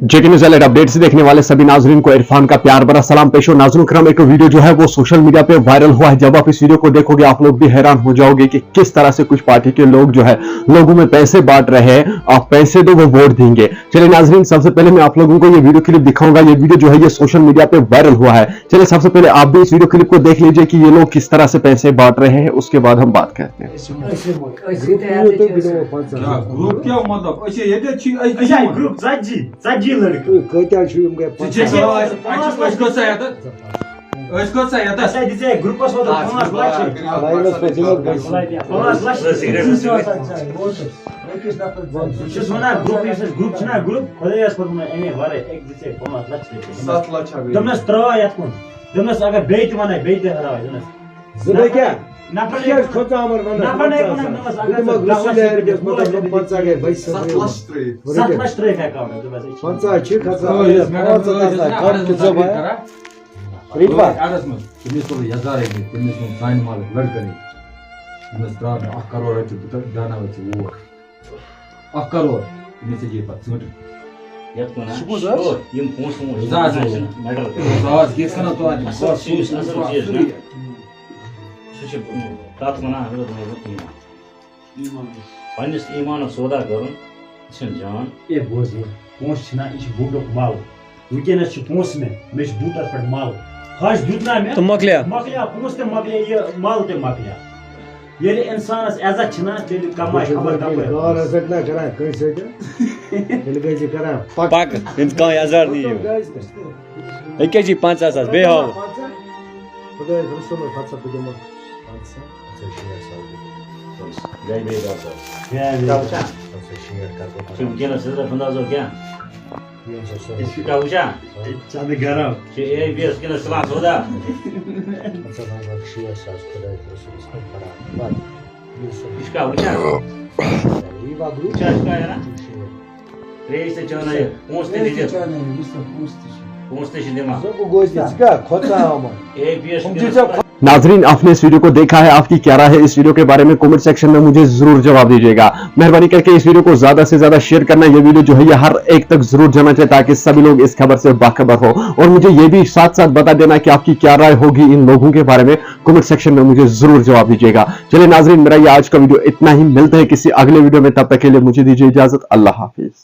जेके news alert update से देखने वाले सभी नाजरीन को इरफान का प्यार भरा सलाम पेश हो। नाज़रीन करम, एक वीडियो जो है वो सोशल मीडिया पे वायरल हुआ है। जब आप इस वीडियो को देखोगे आप लोग भी हैरान हो जाओगे कि किस तरह से कुछ पार्टी के लोग जो है लोगों में पैसे बांट रहे हैं। आप पैसे दो वो वोट देंगे। चलिए नाजरीन, सबसे पहले मैं आप लोगों को ये वीडियो क्लिप दिखाऊंगा। ये वीडियो जो है ये सोशल मीडिया पे वायरल हुआ है। चलिए सबसे पहले आप भी इस वीडियो क्लिप को देख लीजिए कि ये लोग किस तरह से पैसे बांट रहे हैं, उसके बाद हम बात करते हैं। ग्रुप क्या मतलब ग्रुप ژتجی لڑکہٕ کۭتیٛاہ چھِ یِم گٔے گروپس ووت 5 لچھ لاینس پٮ۪ٹھ یِمو گژھِ 5 لچھ چھُس وَنان گروپ چھُنا گروپ خۄدایَس پٮ۪ٹھ ووٚن اَمے وَرٲے أکۍ دِژے 5 لچھ دوٚپنَس ترٛاو یَتھ کُن دوٚپنَس اگر بیٚیہِ تہِ وَنَے بیٚیہِ تہِ ہراوَے دوٚپنَس زٕ بہٕ کیٛاہ نفر کیٛازِ کھوژامر نفر نے وَنان رسولہِ گژھِ مطلب 50 گٔے 7 لچھ ترٛٲیِکھ اٮ۪کاوُنٛٹ دوٚپمَس 50 چھِ کھسان 5 کَم تہِ ژٕ بھایا ریٖٹوا تَتھ وَنان پنٛنِس ایٖمانُک سودا کَرُن یہِ چھُنہٕ جان ہے بوز یہِ پونٛسہٕ چھِنا یہِ چھُ بوٗٹُک مَل وٕنکٮ۪نَس چھِ پونٛسہٕ مےٚ چھُ بوٗٹَس پٮ۪ٹھ مَل خۄش دیُت نا مےٚ مۄکلیو پونٛسہٕ تہِ مۄکلے یہِ مَل تہِ مۄکلیو ییٚلہِ اِنسانَس عزت چھِنا تیٚلہِ کَمایہِ خبر کَپٲرۍ گار ہسا نہ کران کٲنٛسہِ سۭتۍ تیٚلہِ گٔے ژٕ کران پَکہٕ ییٚمِس کانٛہہ عزار نِیِو یہِ کیٛاہ چھِ 50 ساس بیٚیہِ ہاو خۄدایَس رسولَس ہسا بہٕ دِمہٕ چندٕ گرم چھِ اے بی ایس کِنہٕ سلام سودا ترٛیش تہِ چاونٲیِتھ پونٛسہٕ تہِ دِتھ پونٛسہٕ تہِ چھِ دِوان ژٕ کیٛاہ کھوژامر اے بی ایس नाजरीन, आपने इस वीडियो को देखा है, आपकी क्या राय है इस वीडियो के बारे में कमेंट सेक्शन में मुझे जरूर जवाब दीजिएगा। मेहरबानी करके इस वीडियो को ज्यादा से ज्यादा शेयर करना। ये वीडियो जो है ये हर एक तक जरूर जाना चाहिए ताकि सभी लोग इस खबर से बाखबर हो। और मुझे ये भी साथ साथ बता देना कि आपकी क्या राय होगी इन लोगों के बारे में। कमेंट सेक्शन में मुझे जरूर जवाब दीजिएगा। चलिए नाजरीन, मेरा ये आज का वीडियो इतना ही। मिलते हैं किसी अगले वीडियो में, तब तक के लिए मुझे दीजिए इजाजत। अल्लाह हाफिज।